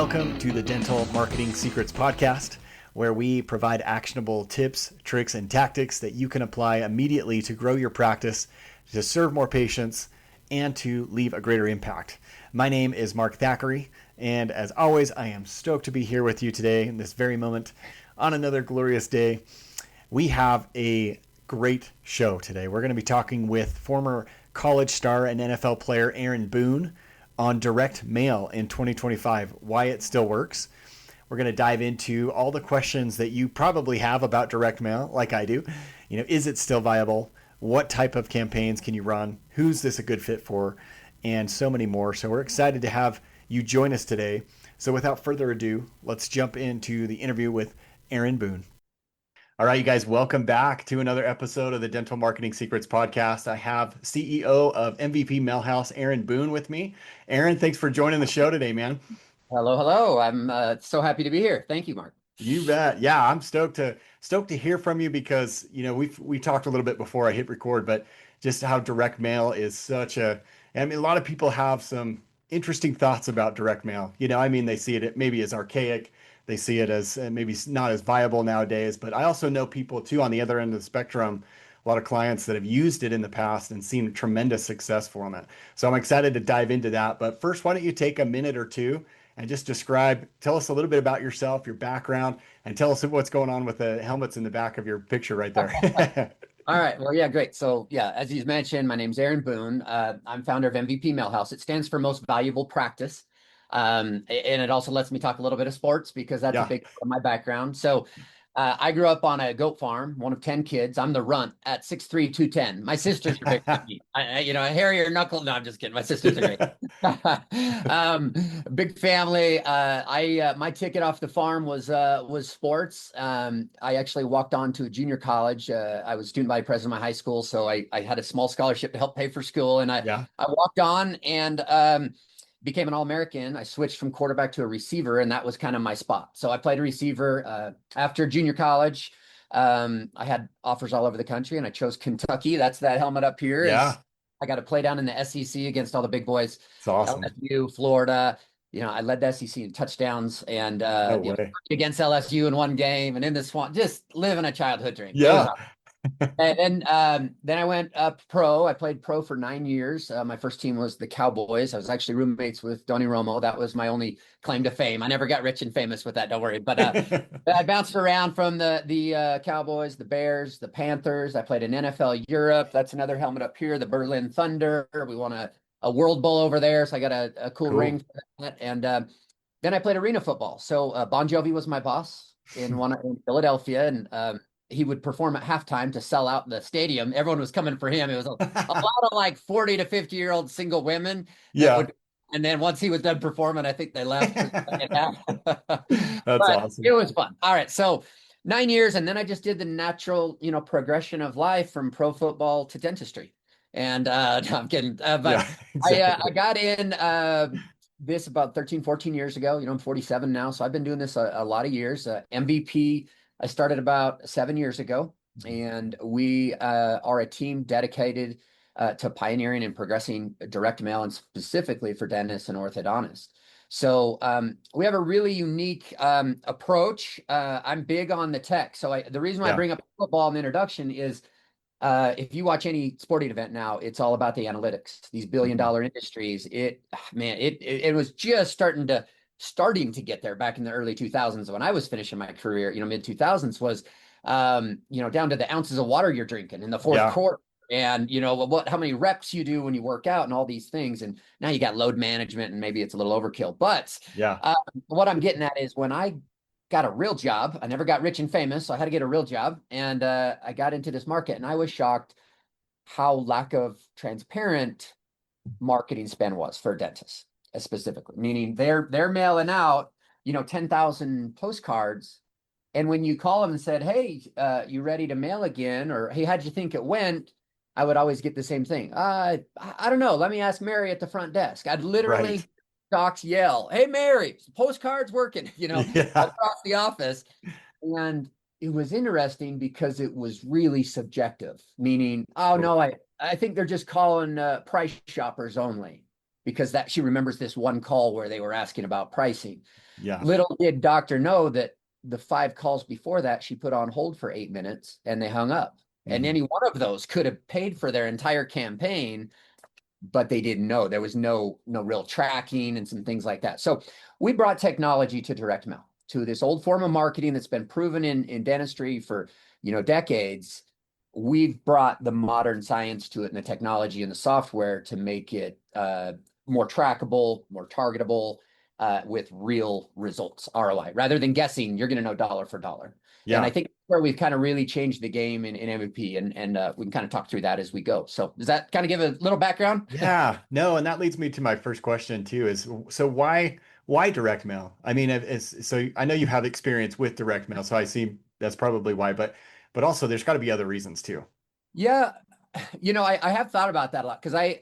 Welcome to the Dental Marketing Secrets Podcast, where we provide actionable tips, tricks, and tactics that you can apply immediately to grow your practice, to serve more patients, and to leave a greater impact. My name is Mark Thackeray, and as always, I am stoked to be here with you today in this very moment on another glorious day. We have a great show today. We're going to be talking with former college star and NFL player Aaron Boone on direct mail in 2025, why it still works. We're going to dive into all the questions that you probably have about direct mail, like I do. Is it still viable? What type of campaigns can you run? Who's this a good fit for? And so many more. So we're excited to have you join us today. So without further ado, let's jump into the interview with Aaron Boone. All right, you guys, welcome back to another episode of the Dental Marketing Secrets Podcast. I have CEO of MVP Mailhouse, Aaron Boone, with me. Aaron, thanks for joining the show today, man. Hello. I'm so happy to be here. Thank you, Mark. You bet. Yeah, I'm stoked to hear from you because we talked a little bit before I hit record, but just how direct mail is a lot of people have some interesting thoughts about direct mail. They see it maybe as archaic. They see it as maybe not as viable nowadays, but I also know people too on the other end of the spectrum, a lot of clients that have used it in the past and seen tremendous success from it. So I'm excited to dive into that. But first, why don't you take a minute or two and just tell us a little bit about yourself, your background, and tell us what's going on with the helmets in the back of your picture right there. All right. Well, yeah, great. So yeah, as you mentioned, my name's Aaron Boone. I'm founder of MVP Mailhouse. It stands for Most Valuable Practice. And it also lets me talk a little bit of sports because that's a big part of my background. So I grew up on a goat farm, one of 10 kids. I'm the runt at 6'3", 210. My sisters are big. A hairier knuckle. No, I'm just kidding. My sisters are great. Big family. My ticket off the farm was sports. I actually walked on to a junior college. I was student body president of my high school, so I had a small scholarship to help pay for school, and I walked on and became an All-American. I switched from quarterback to a receiver, and that was kind of my spot. So I played a receiver after junior college. I had offers all over the country, and I chose Kentucky. That's that helmet up here. Yeah. I got to play down in the SEC against all the big boys. It's awesome. LSU, Florida. I led the SEC in touchdowns and against LSU in one game, and in the swamp, just living a childhood dream. Yeah. And then I went up pro. I played pro for 9 years. My first team was the Cowboys. I was actually roommates with Donnie Romo. That was my only claim to fame. I never got rich and famous with that. Don't worry. But I bounced around from the Cowboys, the Bears, the Panthers. I played in NFL Europe. That's another helmet up here. The Berlin Thunder. We won a World Bowl over there, so I got a cool ring for that. And then I played arena football. So Bon Jovi was my boss in Philadelphia, and he would perform at halftime to sell out the stadium. Everyone was coming for him. It was a lot of like 40 to 50-year-old single women. And then once he was done performing, I think they left. That's awesome. It was fun. All right. So 9 years. And then I just did the natural, progression of life from pro football to dentistry. And no, I'm kidding. But exactly. I got in this about 13, 14 years ago. I'm 47 now. So I've been doing this a lot of years. MVP, I started about 7 years ago, and we are a team dedicated to pioneering and progressing direct mail, and specifically for dentists and orthodontists. So we have a really unique approach. I'm big on the tech. So the reason why I bring up football in the introduction is if you watch any sporting event now, it's all about the analytics, these billion-dollar industries. It was just starting to get there back in the early 2000s when I was finishing my career. Mid 2000s was down to the ounces of water you're drinking in the fourth quarter, and how many reps you do when you work out and all these things. And now you got load management, and maybe it's a little overkill, but what I'm getting at is when I got a real job, I never got rich and famous, so I had to get a real job, and I got into this market, and I was shocked how lack of transparent marketing spend was for dentists. Specifically, meaning they're mailing out 10,000 postcards, and when you call them and said, hey, you ready to mail again, or hey, how'd you think it went, I would always get the same thing. I don't know, let me ask Mary at the front desk. I'd literally docs yell, hey Mary, postcards working across the office. And it was interesting because it was really subjective, meaning no, I think they're just calling price shoppers only, because that she remembers this one call where they were asking about pricing. Yeah. Little did doctor know that the 5 calls before that she put on hold for 8 minutes and they hung up. And Mhm. any one of those could have paid for their entire campaign, but they didn't know. There was no real tracking and some things like that. So we brought technology to direct mail, to this old form of marketing that's been proven in dentistry for decades. We've brought the modern science to it and the technology and the software to make it more trackable, more targetable, with real results, ROI, rather than guessing you're going to know dollar for dollar. And I Yeah. think where we've kind of really changed the game in MVP, and we can kind of talk through that as we go. So does that kind of give a little background? Yeah. No, and that leads me to my first question too, is so why direct mail? I mean, it's so I know you have experience with direct mail, so I see that's probably why, but also there's got to be other reasons too. Yeah, I have thought about that a lot because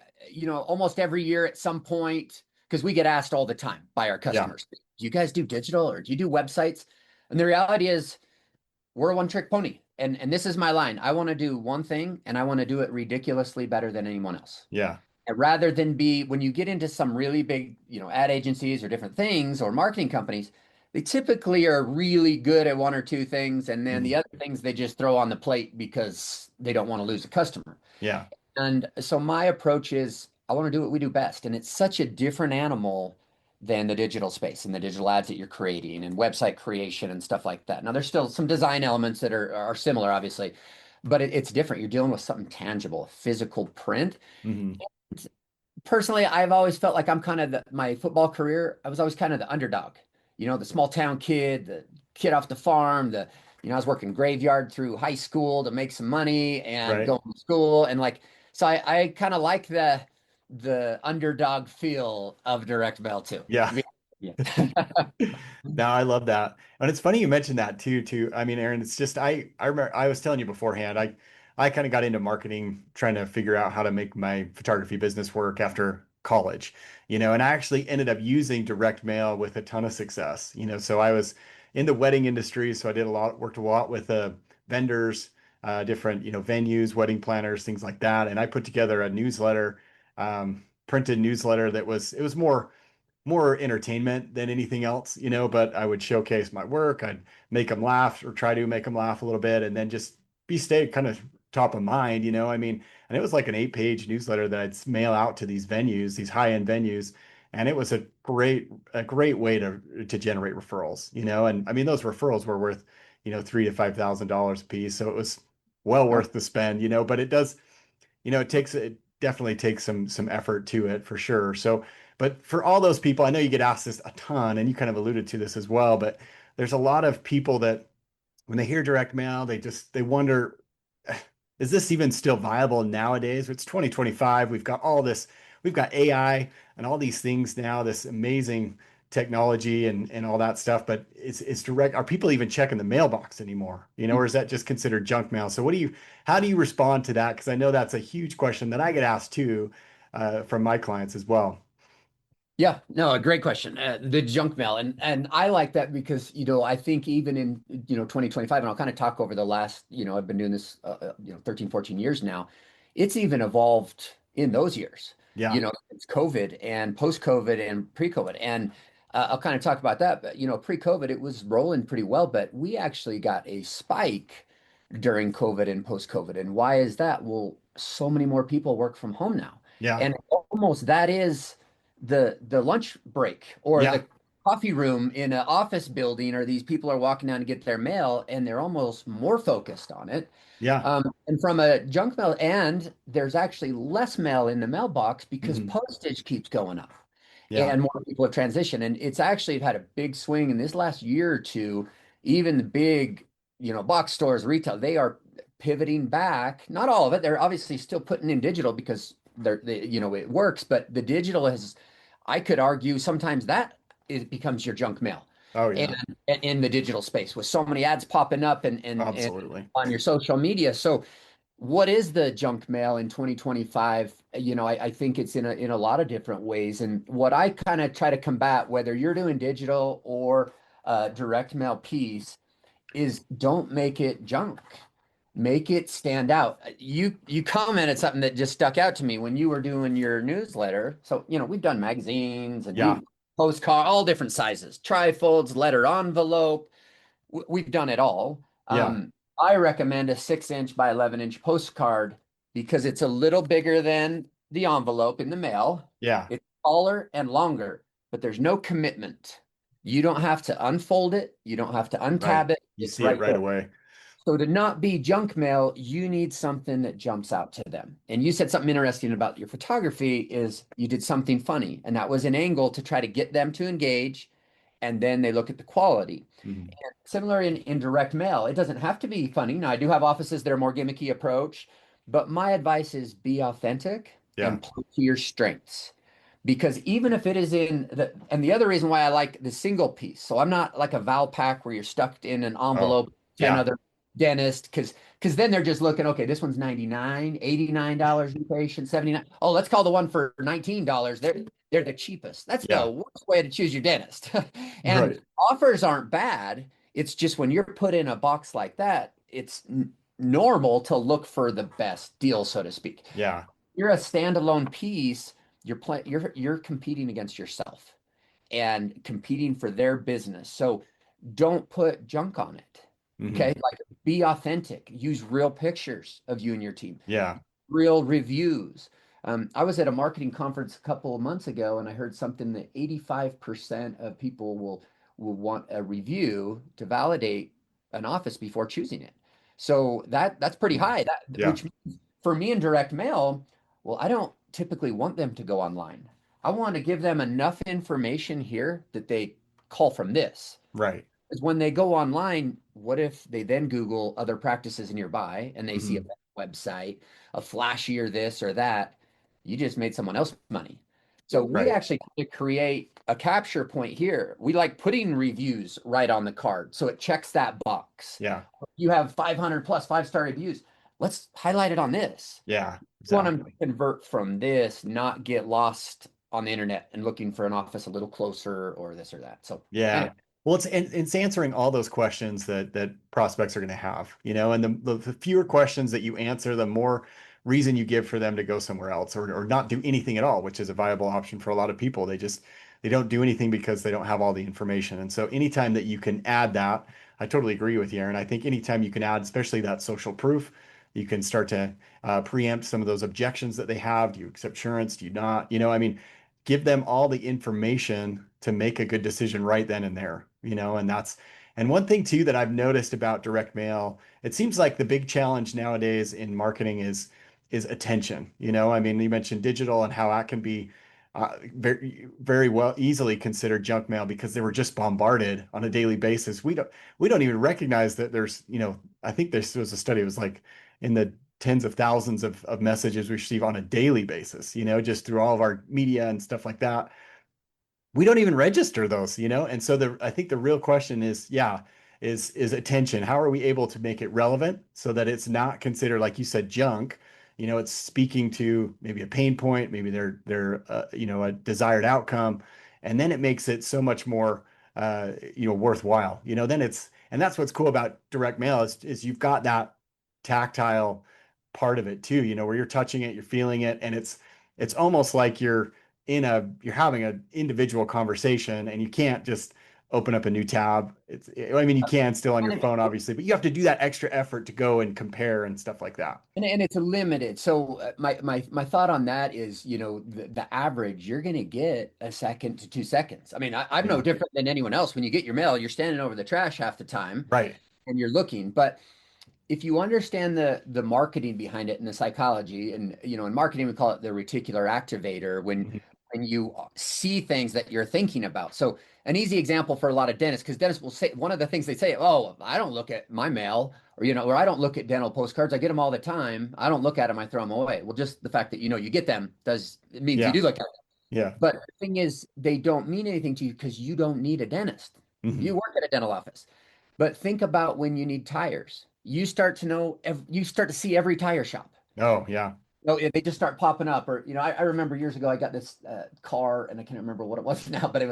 almost every year at some point, because we get asked all the time by our Yeah. customers, do you guys do digital or do you do websites? And the reality is we're a one-trick pony. And this is my line. I want to do one thing and I want to do it ridiculously better than anyone else. Yeah. And rather than be when you get into some really big, ad agencies or different things or marketing companies, they typically are really good at one or two things, and then Mhm. the other things they just throw on the plate because they don't want to lose a customer. Yeah. And so my approach is I want to do what we do best. And it's such a different animal than the digital space and the digital ads that you're creating and website creation and stuff like that. Now, there's still some design elements that are similar, obviously, but it's different. You're dealing with something tangible, physical print. Hmm. Personally, I've always felt like I'm kind of my football career, I was always kind of the underdog, the small town kid, the kid off the farm, I was working graveyard through high school to make some money and Right. going to school. And so I kind of like the underdog feel of direct mail too. Yeah. To be- Yeah. No, I love that. And it's funny you mentioned that too. I mean, Aaron, it's just I remember I was telling you beforehand, I kind of got into marketing trying to figure out how to make my photography business work after college, and I actually ended up using direct mail with a ton of success. So I was in the wedding industry, so I worked a lot with vendors, different, venues, wedding planners, things like that. And I put together a newsletter, printed newsletter it was more entertainment than anything else, but I would showcase my work. I'd make them laugh or try to make them laugh a little bit and then just stay kind of top of mind, I mean, and it was like an 8-page newsletter that I'd mail out to these venues, these high-end venues. And it was a great way to generate referrals, and I mean, those referrals were worth, $3,000 to $5,000 a piece. So it was well Oh, worth the spend, but it definitely takes some effort to it for sure. So, but for all those people, I know you get asked this a ton, and you kind of alluded to this as well, but there's a lot of people that when they hear direct mail, they wonder, is this even still viable nowadays? It's 2025. We've got AI and all these things now, this amazing technology and all that stuff, but it's direct. Are people even checking the mailbox anymore? Or is that just considered junk mail? So how do you respond to that? Because I know that's a huge question that I get asked too, from my clients as well. yeah, no, a great question. The junk mail, and I like that because I think even in 2025, and I'll kind of talk over the last I've been doing this 13, 14 years now. It's even evolved in those years. Yeah, It's COVID and post-COVID and pre-COVID, and I'll kind of talk about that. But pre-COVID, it was rolling pretty well, but we actually got a spike during COVID and post-COVID. And why is that? Well, so many more people work from home now, yeah, and almost that is the lunch break or yeah, the coffee room in an office building, or these people are walking down to get their mail and they're almost more focused on it. yeah, And from a junk mail, and there's actually less mail in the mailbox because mhm, postage keeps going up yeah, and more people have transitioned. And it's actually had a big swing in this last year or two. Even the big, box stores, retail, they are pivoting back. Not all of it. They're obviously still putting in digital because it works. But the digital has, I could argue, sometimes that it becomes your junk mail, oh and yeah, in the digital space with so many ads popping up and absolutely, on your social media. So what is the junk mail in 2025? I think it's in a lot of different ways. And what I kind of try to combat, whether you're doing digital or direct mail piece, is don't make it junk. Make it stand out. You commented something that just stuck out to me when you were doing your newsletter. So, we've done magazines and yeah, we've postcard, all different sizes, trifolds, letter envelope. We've done it all. Yeah. I recommend a 6-inch by 11-inch postcard because it's a little bigger than the envelope in the mail. Yeah. It's taller and longer, but there's no commitment. You don't have to unfold it. You don't have to Right. untab it. You It's see it right right there. away. So to not be junk mail, you need something that jumps out to them. And you said something interesting about your photography is you did something funny, and that was an angle to try to get them to engage, and then they look at the quality. Mhm. And similar in direct mail, it doesn't have to be funny. Now, I do have offices that are more gimmicky approach, but my advice is be authentic Yeah. and play to your strengths. Because even if it is and the other reason why I like the single piece, so I'm not like a Val pack where you're stuck in an Oh, envelope, 10 yeah. other dentist, because then they're just looking, okay, this one's 99, $89 new patient, 79. Oh, let's call the one for $19. They're the cheapest. That's Yeah. the worst way to choose your dentist. And Right. offers aren't bad. It's just when you're put in a box like that, it's normal to look for the best deal, so to speak. Yeah. You're a standalone piece, you're competing against yourself and competing for their business. So don't put junk on it. Hmm. Okay? Like be authentic. Use real pictures of you and your team, Yeah. real reviews. I was at a marketing conference a couple of months ago, and I heard something that 85% of people will want a review to validate an office before choosing it. So that's pretty Mhm. high. That Yeah. which means for me in direct mail, well, I don't typically want them to go online. I want to give them enough information here that they call from this. Right. Because when they go online, what if they then Google other practices nearby and they see a Hmm. website, a flashier this or that? You just made someone else money. So we Right. actually have to create a capture point here. We like putting reviews right on the card. So it checks that box. Yeah. You have 500 plus 5-star reviews. Let's highlight it on this. Yeah. You want them to Exactly. convert from this, not get lost on the internet and looking for an office a little closer or this or that. So Yeah. anyway. Well, it's answering all those questions that prospects are going to have, and the fewer questions that you answer, the more reason you give for them to go somewhere else or not do anything at all, which is a viable option for a lot of people. They don't do anything because they don't have all the information. And so anytime that you can add that, I totally agree with you, Aaron. I think anytime you can add, especially that social proof, you can start to preempt some of those objections that they have. Do you accept insurance? Do you not? I mean, give them all the information to make a good decision right then and there, and one thing too that I've noticed about direct mail, it seems like the big challenge nowadays in marketing is attention. I mean, you mentioned digital and how that can be very very well easily considered junk mail because they were just bombarded on a daily basis. We don't even recognize that there's, I think this was a study, it was like in the tens of thousands of messages we receive on a daily basis, just through all of our media and stuff like that. We don't even register those, And so I think the real question is, yeah, is attention. How are we able to make it relevant so that it's not considered, like you said, junk? It's speaking to maybe a pain point, maybe their a desired outcome, and then it makes it so much more worthwhile. And that's what's cool about direct mail is you've got that tactile part of it too, where you're touching it, you're feeling it, and it's almost like you're having an individual conversation and you can't just open up a new tab. I mean, you can still on your phone, obviously, but you have to do that extra effort to go and compare and stuff like that. And it's a limited. So my thought on that is, the average, you're going to get a second to 2 seconds. I mean, I'm no Yeah. different than anyone else. When you get your mail, you're standing over the trash half the time Right. and you're looking. But if you understand the marketing behind it and the psychology, and in marketing we call it the reticular activator, Mhm. when you see things that you're thinking about. So an easy example for a lot of dentists, because dentists will say one of the things they say, oh, I don't look at my mail, or I don't look at dental postcards. I get them all the time. I don't look at them. I throw them away. Well, just the fact that you get them it means you Yeah. do look at them. Yeah. But the thing is, they don't mean anything to you because you don't need a dentist. You Hmm. work at a dental office. But think about when you need tires. You start to see every tire shop. Oh, yeah. No, they just start popping up. Or, I remember years ago, I got this car, and I can't remember what it was now, but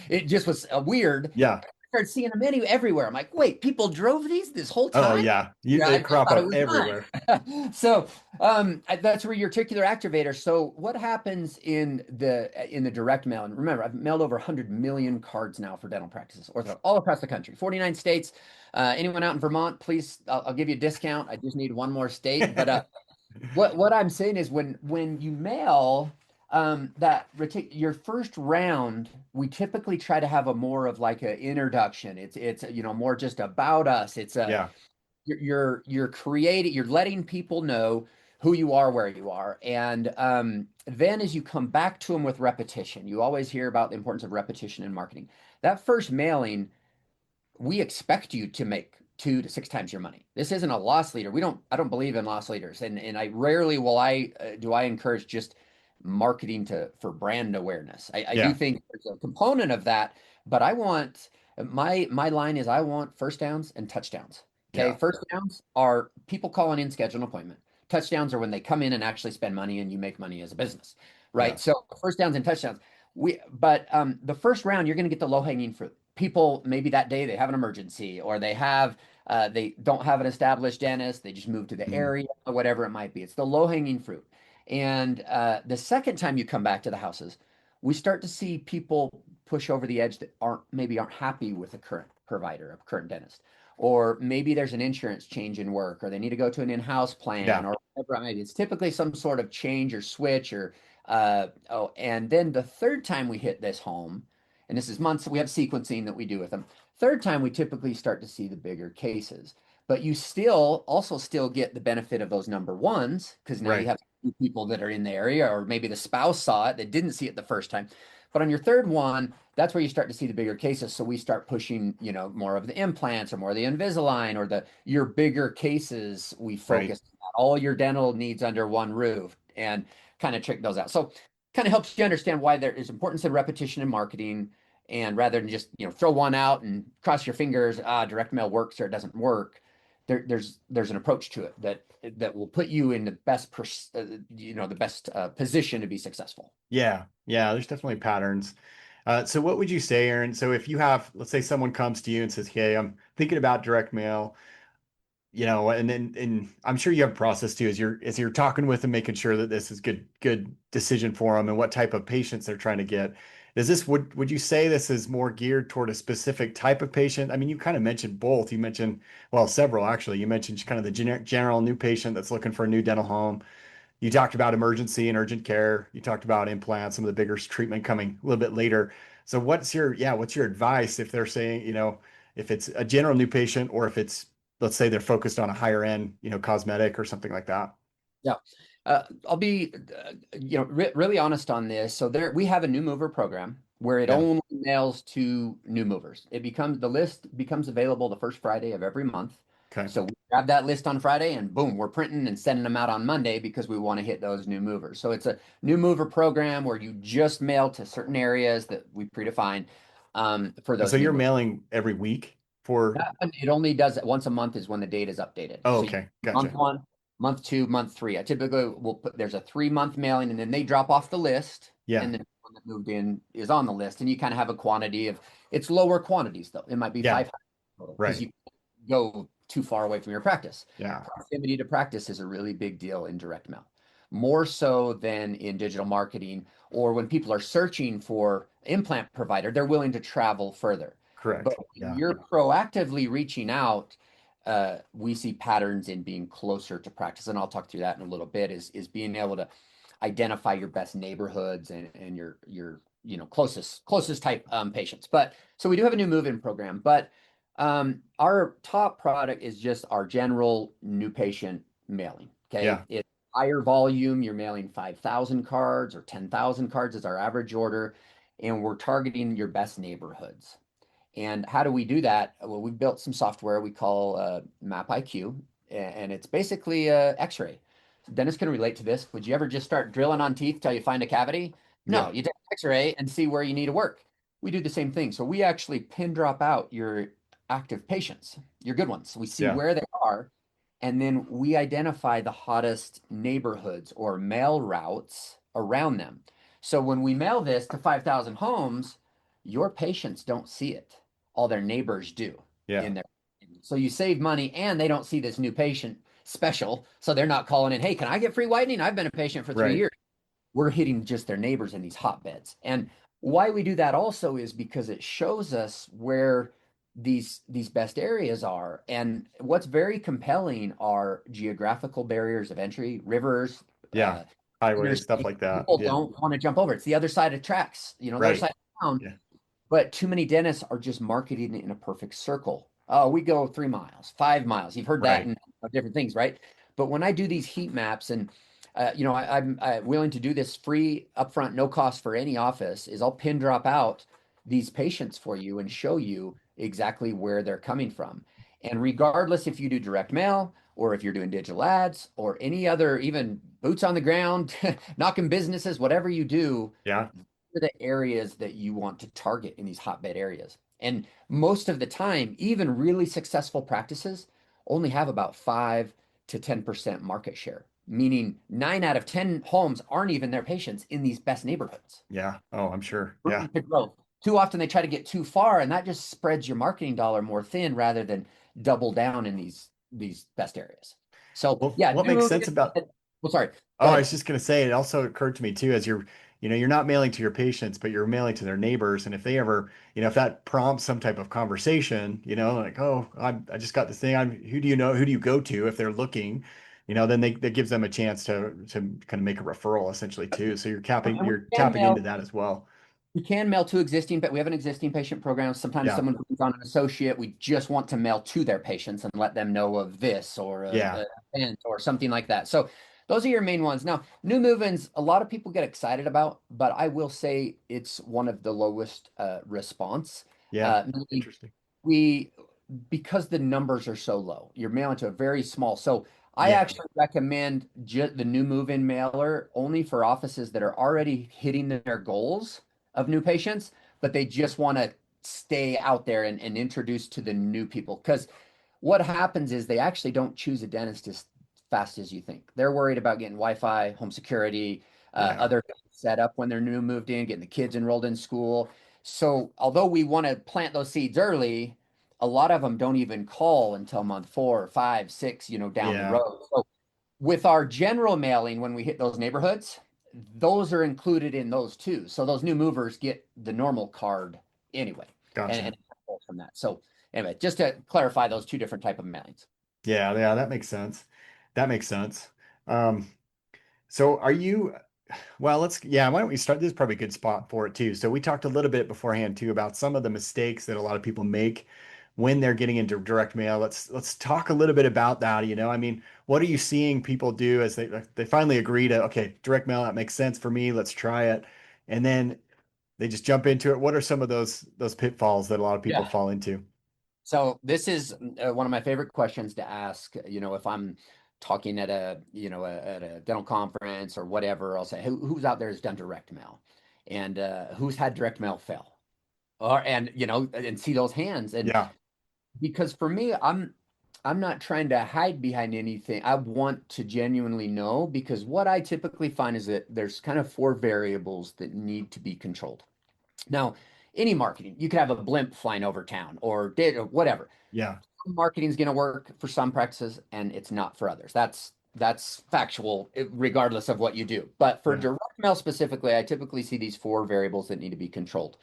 it just was weird. Yeah. I started seeing them everywhere. I'm like, wait, people drove these this whole Oh, time? yeah. Yeah, I They crop thought it up was everywhere. mine. So That's where your reticular activator. So what happens in the direct mail? And remember, I've mailed over 100 million cards now for dental practices, all across the country, 49 states. Anyone out in Vermont, please, I'll give you a discount. I just need one more state. But what I'm saying is when you mail your first round, we typically try to have a more of like an introduction. It's more just about us. It's a Yeah. you're creating, you're letting people know who you are, where you are, and then as you come back to them with repetition, you always hear about the importance of repetition in marketing. That first mailing, we expect you to make 2 to 6 times your money. This isn't a loss leader. I don't believe in loss leaders, and I rarely do I encourage just marketing for brand awareness. I do Yeah. think there's a component of that, but my line is I want first downs and touchdowns. Okay, Yeah. first downs are people calling in, schedule an appointment. Touchdowns are when they come in and actually spend money and you make money as a business, Yeah. right? So first downs and touchdowns. But the first round, you're going to get the low hanging fruit. People maybe that day they have an emergency, or they don't have an established dentist, they just moved to the Mhm. area, or whatever it might be. It's the low hanging fruit. And the second time you come back to the houses, we start to see people push over the edge that aren't happy with the current provider, a current dentist, or maybe there's an insurance change in work, or they need to go to an in-house plan, Yeah. or whatever it might be. It's typically some sort of change or switch, or and then the third time we hit this home, and this is months, we have sequencing that we do with them. Third time, we typically start to see the bigger cases, but you still get the benefit of those number ones because now you Right. have people that are in the area, or maybe the spouse saw it that didn't see it the first time. But on your third one, that's where you start to see the bigger cases. So we start pushing, more of the implants or more of the Invisalign or your bigger cases. We Right. focus on all your dental needs under one roof and kind of trick those out. So kind of helps you understand why there is importance in repetition in marketing, and rather than just throw one out and cross your fingers, direct mail works or it doesn't work. There's an approach to it that will put you in the best position to be successful. Yeah. Yeah. There's definitely patterns. So what would you say, Aaron? So if you have, let's say someone comes to you and says, "Hey, I'm thinking about direct mail," and I'm sure you have a process too, as you're talking with them, making sure that this is good decision for them and what type of patients they're trying to get. Would you say this is more geared toward a specific type of patient? I mean, you kind of mentioned both. You mentioned, well, several actually. You mentioned kind of the general new patient that's looking for a new dental home. You talked about emergency and urgent care. You talked about implants, some of the bigger treatment coming a little bit later. So what's your advice if they're saying, if it's a general new patient or if it's, let's say they're focused on a higher end, cosmetic or something like that? Yeah. I'll be, really honest on this. So we have a new mover program where it Yeah. only mails to new movers. The list becomes available the first Friday of every month. Okay. So we grab that list on Friday and boom, we're printing and sending them out on Monday because we want to hit those new movers. So it's a new mover program where you just mail to certain areas that we predefine for And so those new you're movers. mailing every week for, That one, it only does it once a month is when the date is updated. oh, So okay. month Gotcha. one, month two, month three. I typically will there's a 3 month mailing and then they drop off the list Yeah. and then one that moved in is on the list. And you kind of have a quantity it's lower quantities though. It might be Yeah. 500 because Right. you go too far away from your practice. Yeah. Proximity to practice is a really big deal in direct mail, more so than in digital marketing or when people are searching for implant provider, they're willing to travel further. But Correct. when Yeah. you're proactively reaching out, we see patterns in being closer to practice. And I'll talk through that in a little bit, is being able to identify your best neighborhoods and your closest type patients. But so we do have a new move-in program, but our top product is just our general new patient mailing. Okay. Yeah. It's higher volume. You're mailing 5,000 cards or 10,000 cards is our average order. And we're targeting your best neighborhoods. And how do we do that? Well, we built some software we call Map IQ, and it's basically X-ray. Dentists can relate to this. Would you ever just start drilling on teeth till you find a cavity? No, Yeah. you take an X-ray and see where you need to work. We do the same thing. So we actually pin drop out your active patients, your good ones. We see Yeah. where they are, and then we identify the hottest neighborhoods or mail routes around them. So when we mail this to 5,000 homes, your patients don't see it. All their neighbors do Yeah. in there. So you save money and they don't see this new patient special. So they're not calling in, hey, can I get free whitening? I've been a patient for 3 years. Right. We're hitting just their neighbors in these hotbeds. And why we do that also is because it shows us where these best areas are. And what's very compelling are geographical barriers of entry, rivers, Yeah. Highways, stuff interstate. like that. People Yeah. don't want to jump over. It's the other side of tracks, the other Right. side of town. Yeah. But too many dentists are just marketing it in a perfect circle. Oh, we go 3 miles, 5 miles. You've heard that Right. in different things, right? But when I do these heat maps, and I'm willing to do this free upfront, no cost for any office, is I'll pin drop out these patients for you and show you exactly where they're coming from. And regardless if you do direct mail or if you're doing digital ads or any other, even boots on the ground, knocking businesses, whatever you do, Yeah. are the areas that you want to target in these hotbed areas. And most of the time, even really successful practices only have about 5 to 10% market share, meaning 9 out of 10 homes aren't even their patients in these best neighborhoods. Yeah. Oh, I'm sure. Yeah. Room to grow. Too often they try to get too far, and that just spreads your marketing dollar more thin rather than double down in these best areas. So Well, yeah, what makes sense about well, sorry, Oh, go I ahead. was just going to say, it also occurred to me too, as you're not mailing to your patients, but you're mailing to their neighbors. And if they ever, if that prompts some type of conversation, like, oh, I just got this thing. Who do you know? Who do you go to if they're looking? Then that gives them a chance to kind of make a referral essentially too. So And we you're can tapping into mail that as well. We can mail to existing, but we have an existing patient program. Sometimes Yeah. someone brings on an associate. We just want to mail to their patients and let them know of this or Yeah. a event or something like that. So those are your main ones. Now, new move-ins, a lot of people get excited about, but I will say it's one of the lowest response. Yeah. Meaning Interesting. we because the numbers are so low, you're mailing to a very small. So I Yeah. actually recommend the new move-in mailer only for offices that are already hitting their goals of new patients, but they just want to stay out there and introduce to the new people. Because what happens is they actually don't choose a dentist as fast as you think. They're worried about getting Wi-Fi, home security, Yeah. other things set up when they're new moved in, getting the kids enrolled in school. So although we want to plant those seeds early, a lot of them don't even call until month 4, 5, 6, down the Yeah. road. So with our general mailing, when we hit those neighborhoods, those are included in those too. So those new movers get the normal card anyway, and Gotcha. from that. So anyway, just to clarify those two different type of mailings. Yeah. Yeah. That makes sense. That makes sense. Um, so are you? Well, why don't we start? This is probably a good spot for it too. So we talked a little bit beforehand too about some of the mistakes that a lot of people make when they're getting into direct mail. Let's talk a little bit about that. I mean, what are you seeing people do as they finally agree to, okay, direct mail, that makes sense for me. Let's try it. And then they just jump into it. What are some of those pitfalls that a lot of people Yeah. fall into? So this is one of my favorite questions to ask. If I'm talking at at a dental conference or whatever, I'll say, who's out there has done direct mail, and who's had direct mail fail, and see those hands. And Yeah. because for me, I'm not trying to hide behind anything. I want to genuinely know because what I typically find is that there's kind of four variables that need to be controlled. Now, any marketing, you could have a blimp flying over town or data, whatever. Yeah. Marketing is going to work for some practices and it's not for others. That's factual regardless of what you do. But for Yeah. direct mail specifically, I typically see these four variables that need to be controlled.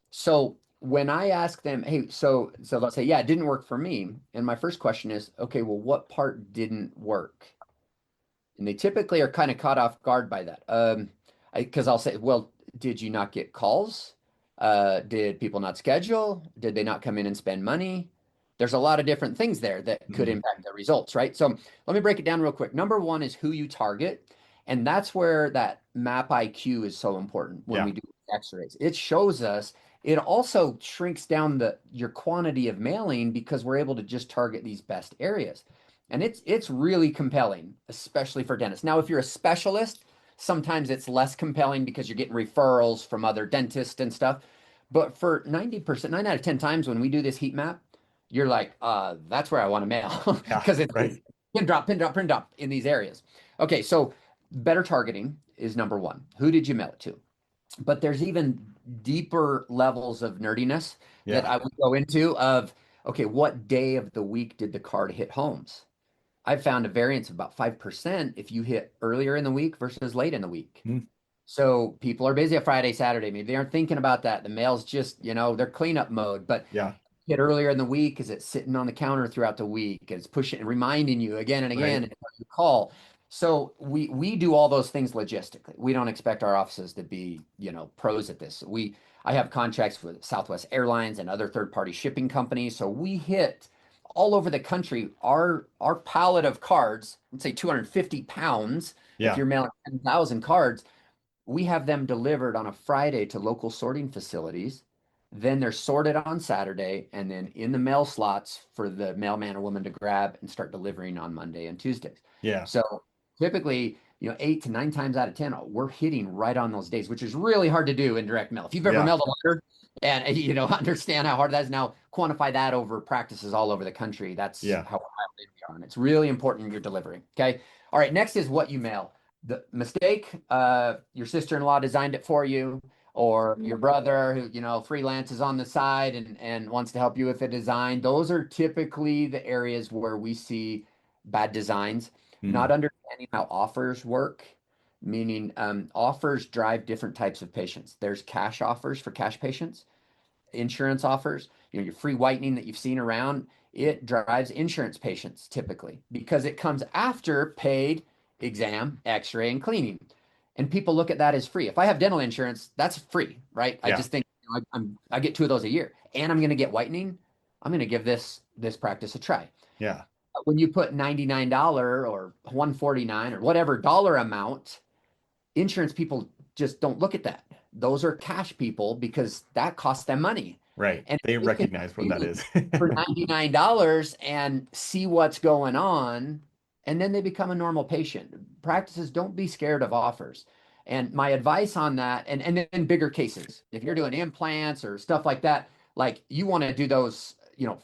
So when I ask them, hey, so they'll say, yeah, it didn't work for me. And my first question is, okay, well, what part didn't work? And they typically are kind of caught off guard by that. Because I'll say, well, did you not get calls? Did people not schedule? Did they not come in and spend money? There's a lot of different things there that could Mhm. impact the results, right? So let me break it down real quick. Number one is who you target. And that's where that map IQ is so important when Yeah. we do X-rays. It shows us, it also shrinks down your quantity of mailing because we're able to just target these best areas. And it's really compelling, especially for dentists. Now, if you're a specialist, sometimes it's less compelling because you're getting referrals from other dentists and stuff. But for 90%, 9 out of 10 times when we do this heat map, you're like, that's where I want to mail Yeah. because it's Right. pin drop, pin drop, pin drop in these areas. Okay, so better targeting is number one. Who did you mail it to? But there's even deeper levels of nerdiness that Yeah. I would go into of, okay, what day of the week did the card hit homes? I've found a variance of about 5% if you hit earlier in the week versus late in the week. Hmm. So people are busy a Friday, Saturday. Maybe they aren't thinking about that. The mail's just, they're cleanup mode. But Yeah. hit earlier in the week? Is it sitting on the counter throughout the week? It's pushing and reminding you again and again, Right. and you call. So we do all those things logistically. We don't expect our offices to be, pros at this. I have contracts with Southwest Airlines and other third-party shipping companies. So we hit all over the country. Our pallet of cards, let's say 250 pounds, if Yeah. you're mailing 10,000 cards, we have them delivered on a Friday to local sorting facilities. Then they're sorted on Saturday and then in the mail slots for the mailman or woman to grab and start delivering on Monday and Tuesdays. Yeah. So typically, 8 to 9 times out of 10, we're hitting right on those days, which is really hard to do in direct mail. If you've ever Yeah. mailed a letter and understand how hard that is now, quantify that over practices all over the country. That's Yeah. how dialed in we are. And it's really important you're delivering. Okay. All right. Next is what you mail. The mistake, your sister-in-law designed it for you, or your brother who, freelances on the side and wants to help you with the design. Those are typically the areas where we see bad designs. Hmm. Not understanding how offers work, meaning offers drive different types of patients. There's cash offers for cash patients, insurance offers, your free whitening that you've seen around, it drives insurance patients typically because it comes after paid exam, x-ray, and cleaning. And people look at that as free. If I have dental insurance, that's free, right? I Yeah. just think I get 2 of those a year and I'm going to get whitening. I'm going to give this practice a try. Yeah. When you put $99 or $149 or whatever dollar amount, insurance people just don't look at that. Those are cash people because that costs them money. Right. And They they can recognize what that pay is. for $99 and see what's going on, and then they become a normal patient. Practices, don't be scared of offers. And my advice on that, and then bigger cases, if you're doing implants or stuff like that, like you want to do those,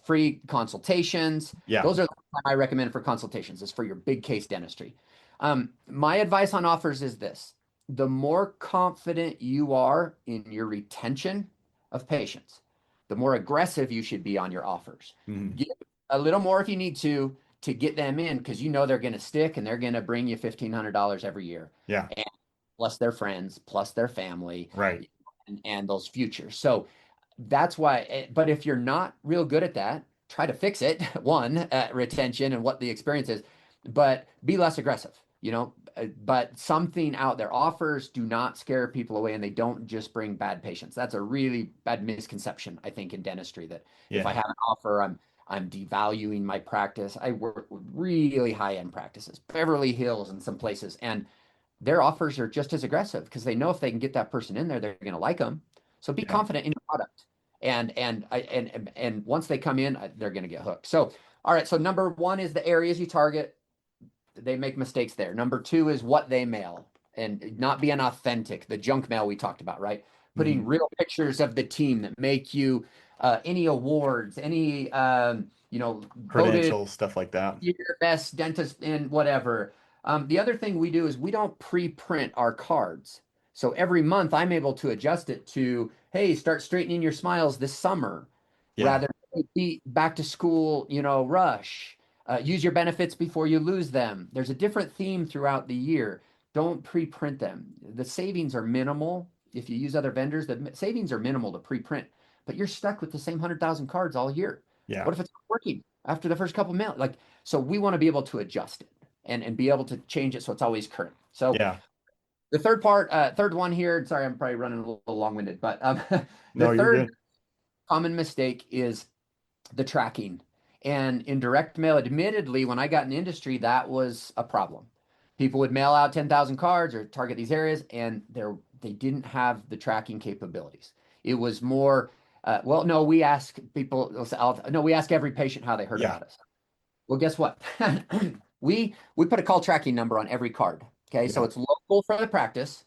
free consultations. Yeah. Those are the time I recommend for consultations, is for your big case dentistry. My advice on offers is this: the more confident you are in your retention of patients, the more aggressive you should be on your offers. Hmm. Give a little more if you need to get them in because they're going to stick and they're going to bring you $1,500 every year, Yeah. and plus their friends, plus their family, Right. and those futures. So that's why. But if you're not real good at that, try to fix it. One, retention and what the experience is, but be less aggressive. But something out there. Offers do not scare people away, and they don't just bring bad patients. That's a really bad misconception, I think, in dentistry, that if I Yeah. have an offer, I'm devaluing my practice. I work with really high-end practices, Beverly Hills and some places, and their offers are just as aggressive because they know if they can get that person in there, they're going to like them. So be Yeah. confident in your product, and once they come in, they're going to get hooked. So, all right. So number one is the areas you target. They make mistakes there. Number two is what they mail and not being authentic. The junk mail we talked about, right? Hmm. Putting real pictures of the team that make you any awards, any voted Credentials, stuff like that. your best dentist in whatever. The other thing we do is we don't pre-print our cards. So every month I'm able to adjust it to, hey, start straightening your smiles this summer, Yeah. rather be back to school, rush. Use your benefits before you lose them. There's a different theme throughout the year. Don't pre-print them. The savings are minimal. If you use other vendors, the savings are minimal to pre-print, but you're stuck with the same 100,000 cards all year. Yeah. What if it's not working after the first couple mail? So we want to be able to adjust it and be able to change it so it's always current. So Yeah. the third one here, sorry, I'm probably running a little long-winded, but the No, you're third good. common mistake is the tracking. And in direct mail, admittedly, when I got in the industry, that was a problem. People would mail out 10,000 cards or target these areas, and they didn't have the tracking capabilities. It was more, well, no, we ask people, no, we ask every patient how they heard Yeah. about us. Well, guess what? We put a call tracking number on every card. Okay, so Yeah. it's local for the practice.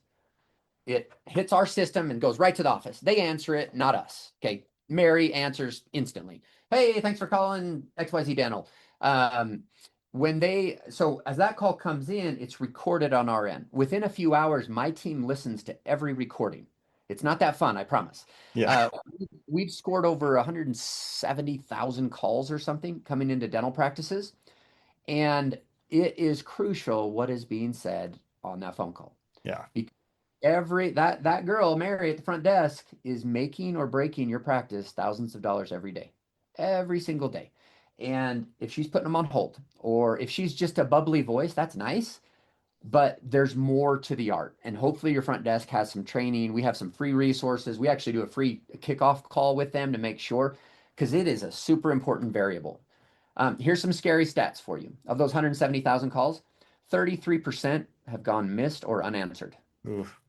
It hits our system and goes right to the office. They answer it, not us. Okay. Mary answers instantly. Hey, thanks for calling XYZ Dental. Um, so as that call comes in, it's recorded on our end. Within a few hours, my team listens to every recording. It's not that fun, I promise. Yeah. Uh, we've scored over 170,000 calls or something coming into dental practices. And it is crucial what is being said on that phone call. Yeah. Because that girl, Mary at the front desk, is making or breaking your practice thousands of dollars every day, every single day. And if she's putting them on hold, or if she's just a bubbly voice, that's nice, but there's more to the art. And hopefully your front desk has some training. We have some free resources. We actually do a free kickoff call with them to make sure, because it is a super important variable. Here's some scary stats for you. Of those 170,000 calls, 33% have gone missed or unanswered. Oof.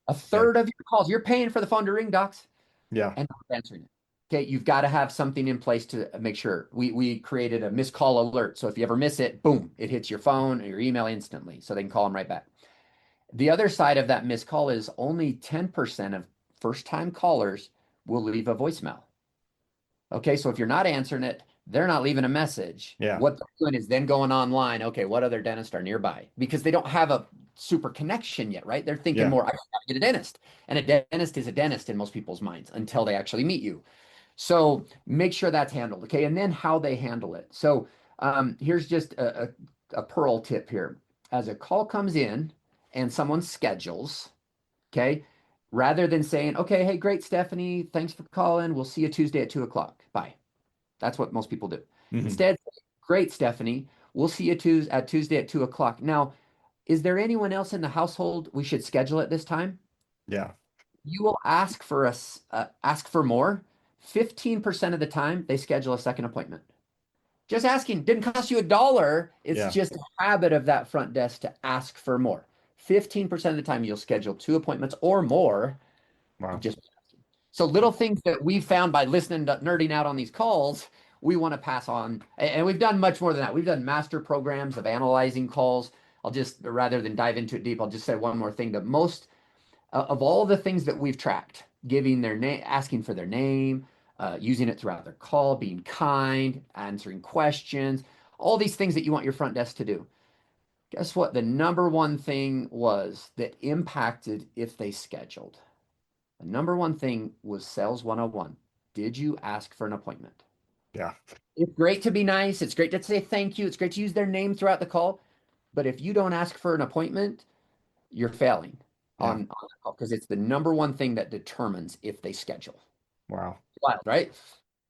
A Yeah. third of your calls, you're paying for the phone to ring, docs, Yeah. and not answering it. Okay, you've got to have something in place to make sure. We created a missed call alert. So if you ever miss it, boom, it hits your phone or your email instantly. So they can call them right back. The other side of that missed call is only 10% of first-time callers will leave a voicemail. Okay, so if you're not answering it, they're not leaving a message. Yeah. What they're doing is then going online. Okay, what other dentists are nearby? Because they don't have a super connection yet, right? They're thinking Yeah. more, I gotta get a dentist. And a dentist is a dentist in most people's minds until they actually meet you. So make sure that's handled. Okay, and then how they handle it. So here's just a pearl tip here. As a call comes in and someone schedules, okay, rather than saying, okay, hey, great, Stephanie, thanks for calling. We'll see you Tuesday at 2 o'clock. Bye. That's what most people do. Hmm. Instead, great, Stephanie. We'll see you Tuesday at 2 o'clock. Now, is there anyone else in the household we should schedule at this time? Yeah. You will ask for more. 15% of the time, they schedule a second appointment. Just asking didn't cost you $1. It's Yeah. just a habit of that front desk to ask for more. 15% of the time, you'll schedule 2 appointments or more. Wow. Just so little things that we've found by listening to nerding out on these calls, we want to pass on. And we've done much more than that. We've done master programs of analyzing calls. I'll just, rather than dive into it deep, I'll just say one more thing. The most of all the things that we've tracked, giving their name, asking for their name, using it throughout their call, being kind, answering questions, all these things that you want your front desk to do. Guess what? The number one thing was that impacted if they scheduled. The number one thing was Sales 101. Did you ask for an appointment? Yeah. It's great to be nice. It's great to say thank you. It's great to use their name throughout the call. But if you don't ask for an appointment, you're failing Yeah. on the call because it's the number one thing that determines if they schedule. Wow. Wild, right?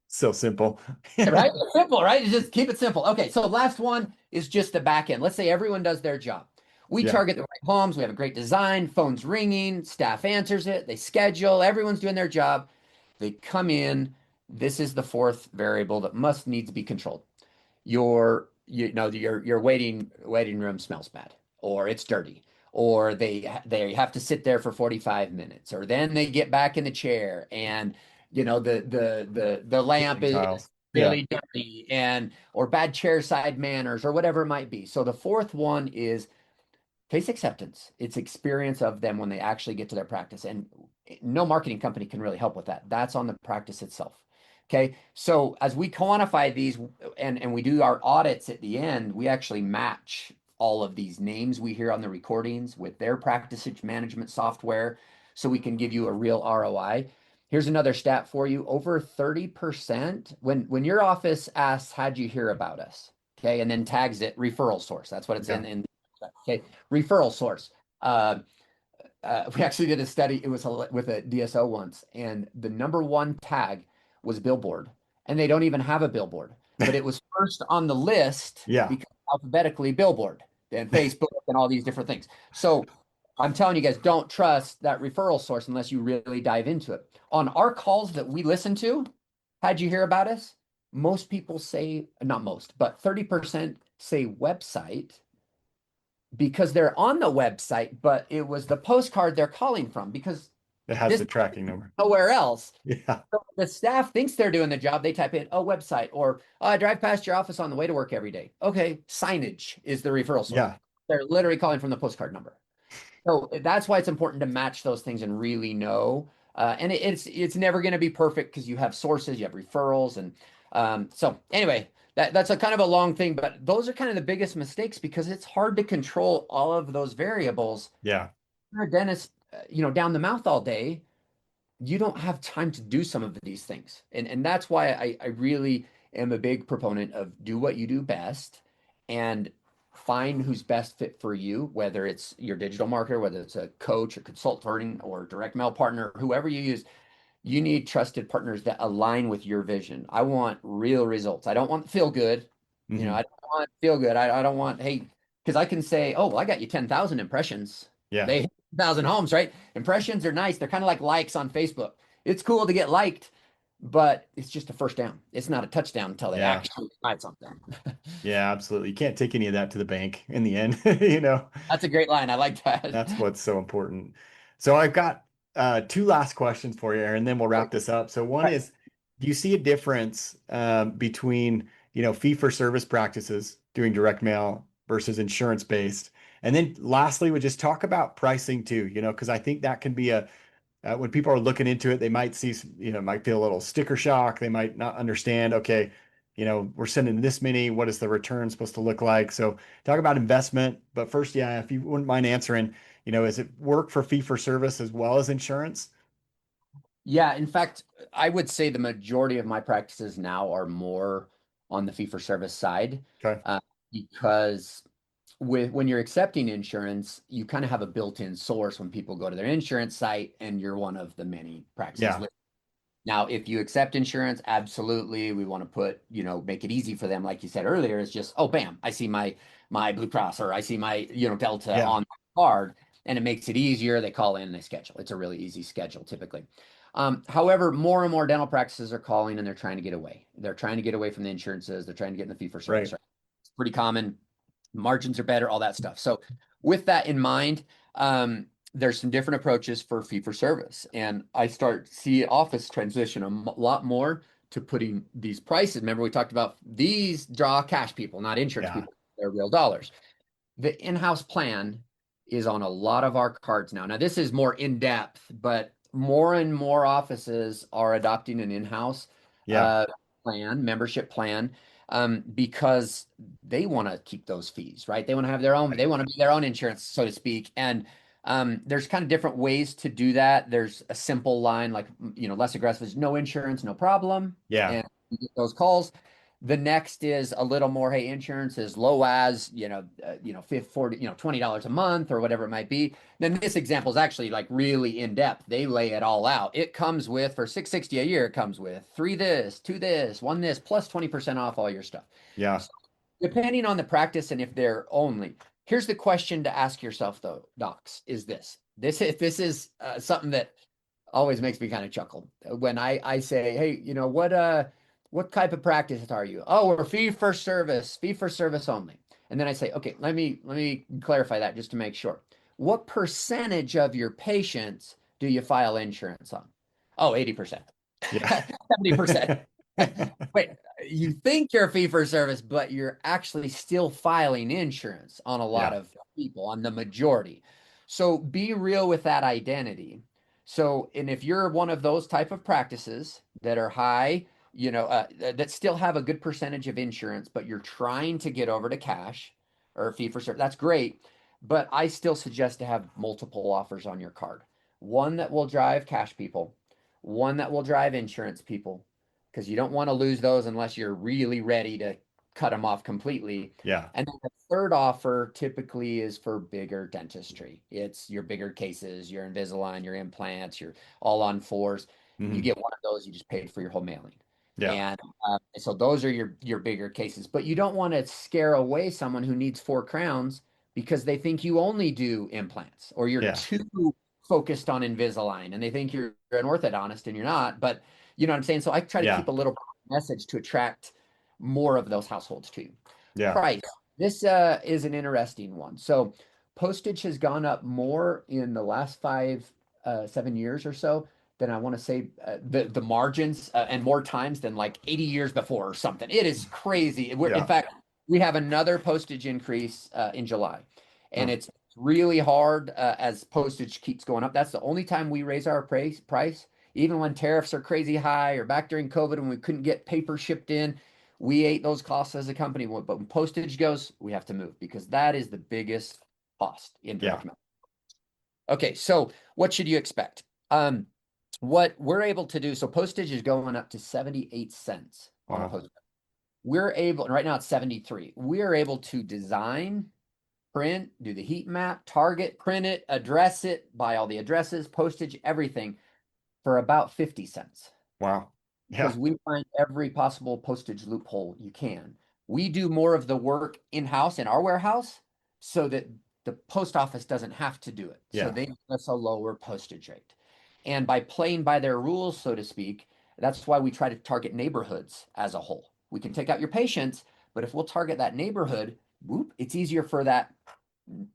So simple. Right? Simple, right? You just keep it simple. Okay, so last one is just the back end. Let's say everyone does their job. We Yeah. target the right homes. We have a great design, phone's ringing, staff answers it, they schedule, everyone's doing their job. They come in. This is the fourth variable that needs to be controlled. Your waiting room smells bad, or it's dirty, or they have to sit there for 45 minutes, or then they get back in the chair and the lamp Ceiling tile. is Yeah. really dirty and or bad chairside manners or whatever it might be. So the fourth one is case acceptance. It's experience of them when they actually get to their practice. And no marketing company can really help with that. That's on the practice itself. Okay. So as we quantify these and we do our audits at the end, we actually match all of these names we hear on the recordings with their practice management software so we can give you a real ROI. Here's another stat for you. Over 30% when your office asks, how'd you hear about us? Okay. And then tags it referral source. That's what it's Yeah. in. Okay. Referral source. We actually did a study. It was with a DSO once, and the number one tag was billboard, and they don't even have a billboard, but it was first on the list Yeah. because alphabetically billboard and Facebook and all these different things. So I'm telling you guys, don't trust that referral source unless you really dive into it. On our calls that we listen to, how'd you hear about us? Most people say, not most, but 30% say website because they're on the website, but it was the postcard they're calling from because It has this the tracking number. nowhere else. Yeah. So the staff thinks they're doing the job. They type in, oh, website, or oh, I drive past your office on the way to work every day. Okay, signage is the referral source. Yeah. They're literally calling from the postcard number. So that's why it's important to match those things and really know. And it's never going to be perfect because you have sources, you have referrals, and so anyway, that's a kind of a long thing, but those are kind of the biggest mistakes because it's hard to control all of those variables. Yeah. You're a dentist, down the mouth all day. You don't have time to do some of these things, and that's why I really am a big proponent of do what you do best, and find who's best fit for you, whether it's your digital marketer, whether it's a coach or consultant or direct mail partner, whoever you use. You need trusted partners that align with your vision. I want real results. I don't want feel good. Hmm. I don't want feel good. I don't want, hey, because I can say, oh, well, I got you 10,000 impressions. Yeah. They 1,000 homes, right? Impressions are nice. They're kind of like likes on Facebook. It's cool to get liked, but it's just a first down. It's not a touchdown until they Yeah. actually buy something. Yeah, absolutely. You can't take any of that to the bank in the end, you know. That's a great line. I like that. That's what's so important. So I've got two last questions for you, Aaron, then we'll wrap this up. So one is, do you see a difference between, fee for service practices doing direct mail versus insurance based? And then lastly, we just talk about pricing too, because I think that can be when people are looking into it, they might see, might feel a little sticker shock. They might not understand, okay, we're sending this many. What is the return supposed to look like? So talk about investment. But first, yeah, if you wouldn't mind answering, is it work for fee for service as well as insurance? Yeah, in fact, I would say the majority of my practices now are more on the fee for service side, Okay. because when you're accepting insurance, you kind of have a built-in source when people go to their insurance site, and you're one of the many practices. Yeah. Now, if you accept insurance, absolutely, we want to make it easy for them. Like you said earlier, it's just, oh, bam, I see my Blue Cross, or I see my, Delta Yeah. on the card, and it makes it easier. They call in and they schedule. It's a really easy schedule typically. However, more and more dental practices are calling and they're trying to get away. They're trying to get away from the insurances. They're trying to get in the fee for service, Right. right? It's pretty common. Margins are better, all that stuff. So with that in mind, there's some different approaches for fee for service. And I see office transition a lot more to putting these prices. Remember, we talked about these draw cash people, not insurance Yeah. people. They're real dollars. The in-house plan is on a lot of our cards now. Now, this is more in-depth, but more and more offices are adopting an in-house Yeah. membership plan, because they want to keep those fees, right? They want to have their own, they want to be their own insurance, so to speak. And there's kind of different ways to do that. There's a simple line, like, less aggressive is no insurance, no problem. Yeah. And you get those calls. The next is a little more, hey, insurance is low as, 40, $20 a month or whatever it might be. Then this example is actually like really in depth. They lay it all out. It comes with, for $660 a year, it comes with 3 this, 2 this, 1 this, plus 20% off all your stuff. Yeah. So depending on the practice and if they're only, here's the question to ask yourself though, docs, is this is something that always makes me kind of chuckle when I say, hey, what type of practice are you? Oh, we're fee for service only. And then I say, okay, let me clarify that just to make sure. What percentage of your patients do you file insurance on? Oh, 80%. Yeah. 70%. Wait, you think you're fee for service, but you're actually still filing insurance on a lot Yeah. of people, on the majority. So be real with that identity. So, and if you're one of those type of practices that are high, that still have a good percentage of insurance, but you're trying to get over to cash or fee for service, that's great. But I still suggest to have multiple offers on your card. One that will drive cash people, one that will drive insurance people, because you don't want to lose those unless you're really ready to cut them off completely. Yeah. And then the third offer typically is for bigger dentistry. It's your bigger cases, your Invisalign, your implants, your all on fours. You Hmm. get one of those, you just paid for your whole mailing. Yeah. And so those are your bigger cases. But you don't want to scare away someone who needs 4 crowns because they think you only do implants, or you're Yeah. too focused on Invisalign and they think you're an orthodontist and you're not. But you know what I'm saying? So I try to Yeah. keep a little message to attract more of those households too. Yeah. Price. This is an interesting one. So postage has gone up more in the last 7 years or so than I want to say, the margins, and more times than like 80 years before or something. It is crazy. In Yeah. fact, we have another postage increase in July, and Huh. it's really hard as postage keeps going up. That's the only time we raise our price. Even when tariffs are crazy high, or back during COVID when we couldn't get paper shipped in, we ate those costs as a company. But when postage goes, we have to move because that is the biggest cost in Yeah. direct mail. Okay, so what should you expect? What we're able to do, so postage is going up to 78 cents on a Wow. postcard. we're able, and right now it's 73. We're able to design, print, do the heat map, target, print it, address it, buy all the addresses, postage, everything for about 50 cents Wow. Yeah. because we find every possible postage loophole you can. We do more of the work in-house in our warehouse so that the post office doesn't have to do it. So Yeah. they give us a lower postage rate. And by playing by their rules, so to speak, that's why we try to target neighborhoods as a whole. We can take out your patients, but if we'll target that neighborhood, whoop, it's easier for that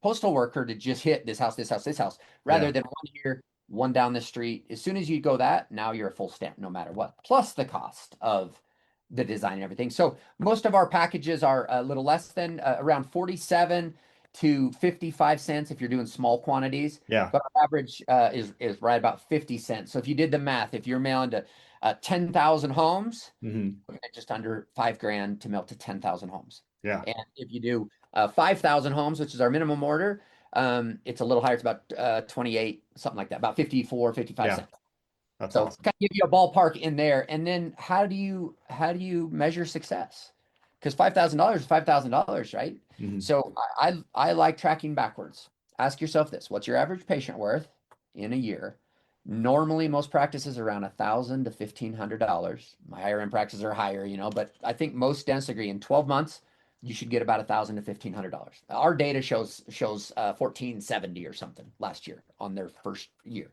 postal worker to just hit this house, this house, this house, rather Yeah. than one here, one down the street. As soon as you go that, now you're a full stamp no matter what, plus the cost of the design and everything. So most of our packages are a little less than around 47 to 55 cents if you're doing small quantities, Yeah. but our average is right about 50 cents. So if you did the math, if you're mailing to 10,000 homes, Hmm. just under 5 grand to mail to 10,000 homes. Yeah. And if you do 5,000 homes, which is our minimum order, it's a little higher. It's about 28, something like that, about 54, 55 Yeah. cents. That's So awesome. kind of give you a ballpark in there. And then how do you measure success? Because $5,000 is $5,000, right? Hmm. So I like tracking backwards. Ask yourself this: what's your average patient worth in a year? Normally, most practices are around $1,000 to $1,500. My higher end practices are higher, but I think most dentists agree in 12 months you should get about $1,000 to $1,500. Our data shows 1,470 or something last year on their first year.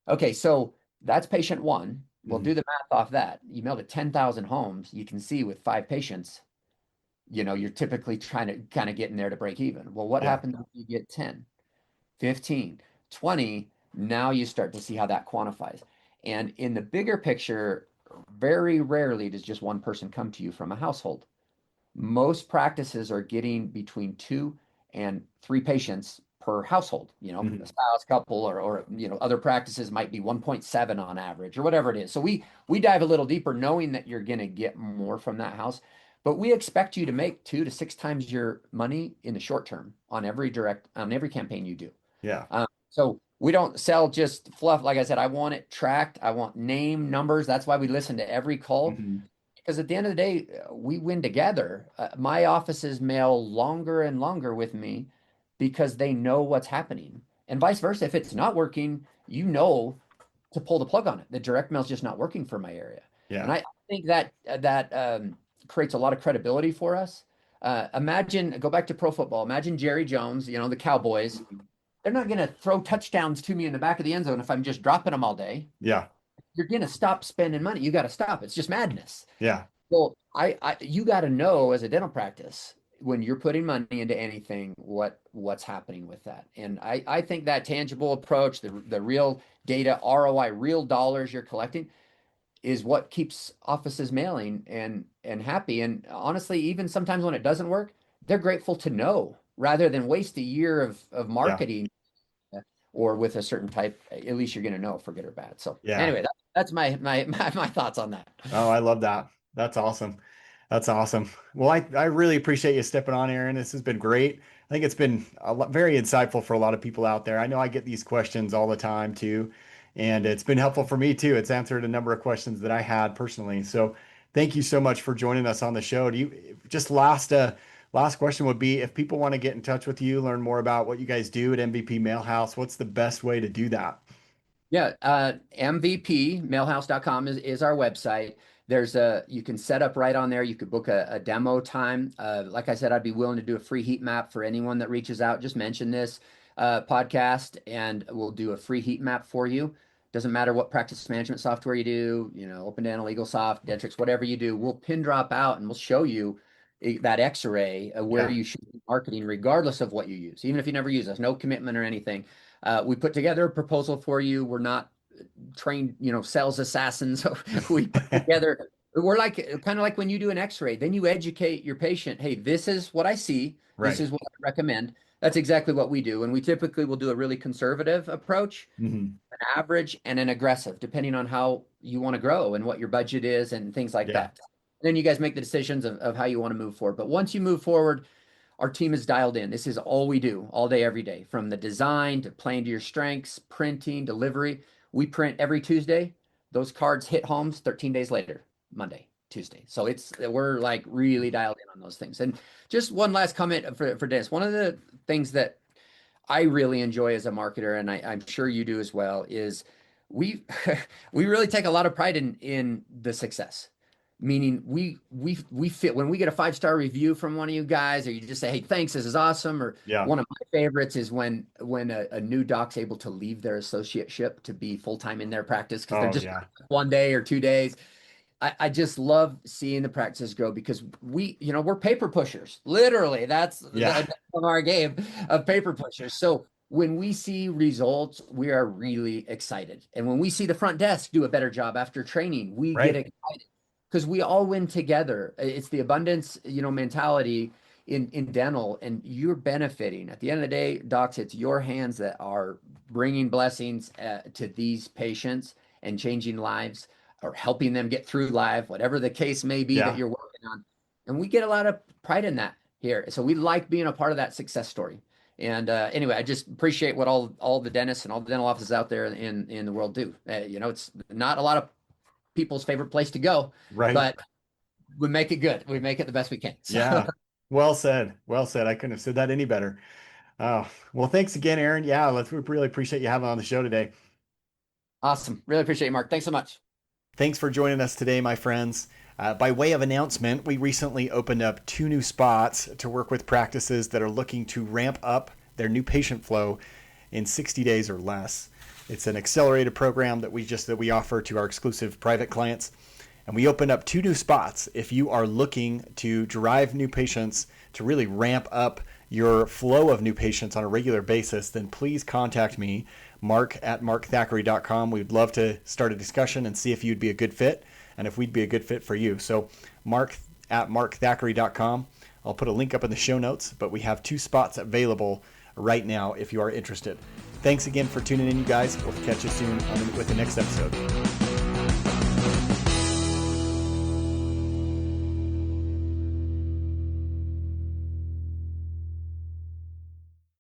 Okay, so that's patient one. We'll Hmm. do the math off that. You mail to 10,000 homes. You can see with 5 patients, you're typically trying to kind of get in there to break even. Well, what Yeah. happens if you get 10, 15, 20? Now you start to see how that quantifies. And in the bigger picture, very rarely does just one person come to you from a household. Most practices are getting between 2 and 3 patients per household, a Hmm. spouse, couple, or other practices might be 1.7 on average or whatever it is. So we dive a little deeper knowing that you're going to get more from that house, but we expect you to make 2 to 6 times your money in the short term on every campaign you do. Yeah. So we don't sell just fluff. Like I said, I want it tracked. I want name, numbers. That's why we listen to every call. Hmm. Because at the end of the day, we win together. My offices mail longer and longer with me because they know what's happening. And vice versa. If it's not working, to pull the plug on it. The direct mail's just not working for my area. And Yeah. I think that creates a lot of credibility for us. Go back to pro football. Imagine Jerry Jones, the Cowboys. They're not going to throw touchdowns to me in the back of the end zone if I'm just dropping them all day. Yeah. You're going to stop spending money. You got to stop. It's just madness. Yeah. Well, you got to know as a dental practice when you're putting money into anything, what's happening with that. And I think that tangible approach, the real data, ROI, real dollars you're collecting, is what keeps offices mailing and happy. And honestly, even sometimes when it doesn't work, they're grateful to know rather than waste a year of Yeah. marketing or with a certain type. At least you're going to know for good or bad. So Yeah. anyway, that's my thoughts on that. Oh, I love that. That's awesome. That's awesome. Well, I really appreciate you stepping on, Aaron. This has been great. I think it's been very insightful for a lot of people out there. I know I get these questions all the time too, and it's been helpful for me too. It's answered a number of questions that I had personally. So thank you so much for joining us on the show. Do you just last question would be if people want to get in touch with you, learn more about what you guys do at MVP Mailhouse, what's the best way to do that? Yeah, MVPmailhouse.com is our website. You can set up right on there. You could book a demo time. Like I said, I'd be willing to do a free heat map for anyone that reaches out. Just mention this podcast and we'll do a free heat map for you. Doesn't matter what practice management software you do, Open Dental, EagleSoft, Dentrix, whatever you do, we'll pin drop out and we'll show you that X-ray where Yeah. you should be marketing regardless of what you use, even if you never use us, no commitment or anything. We put together a proposal for you. We're not trained, sales assassins. We put together, we're like kind of like when you do an x-ray, then you educate your patient. Hey, this is what I see. This Right. is what I recommend. That's exactly what we do. And we typically will do a really conservative approach, Hmm. an average, and an aggressive, depending on how you want to grow and what your budget is and things like Yeah. that. Then you guys make the decisions of how you want to move forward. But once you move forward, our team is dialed in. This is all we do all day, every day, from the design to playing to your strengths, printing, delivery. We print every Tuesday. Those cards hit homes 13 days later, Monday, Tuesday. So we're like really dialed in on those things. And just one last comment for Dennis. One of the things that I really enjoy as a marketer, and I'm sure you do as well, is we we really take a lot of pride in the success. Meaning we fit when we get a 5-star review from one of you guys, or you just say, "Hey, thanks, this is awesome." Or Yeah. one of my favorites is when a new doc's able to leave their associateship to be full-time in their practice because they're just one day or 2 days. I just love seeing the practices grow because we're paper pushers. Literally, that's from our game of paper pushers. So when we see results, we are really excited. And when we see the front desk do a better job after training, we get excited because we all win together. It's the abundance, mentality in dental, and you're benefiting. At the end of the day, docs, it's your hands that are bringing blessings to these patients and changing lives, or helping them get through life, whatever the case may be that you're working on. And we get a lot of pride in that here. So we like being a part of that success story. And anyway, I just appreciate what all the dentists and all the dental offices out there in the world do. It's not a lot of people's favorite place to go, but we make it good. We make it the best we can. So. Yeah. Well said. Well said. I couldn't have said that any better. Oh, well, thanks again, Aaron. Yeah, we really appreciate you having on the show today. Awesome. Really appreciate it, Mark. Thanks so much. Thanks for joining us today, my friends. By way of announcement, we recently opened up 2 new spots to work with practices that are looking to ramp up their new patient flow in 60 days or less. It's an accelerated program that we offer to our exclusive private clients. And we opened up 2 new spots. If you are looking to drive new patients, to really ramp up your flow of new patients on a regular basis, then please contact me, mark@markthackeray.com. We'd love to start a discussion and see if you'd be a good fit and if we'd be a good fit for you. So mark@markthackeray.com. I'll put a link up in the show notes, but we have 2 spots available right now if you are interested. Thanks again for tuning in, you guys. We'll catch you soon with the next episode.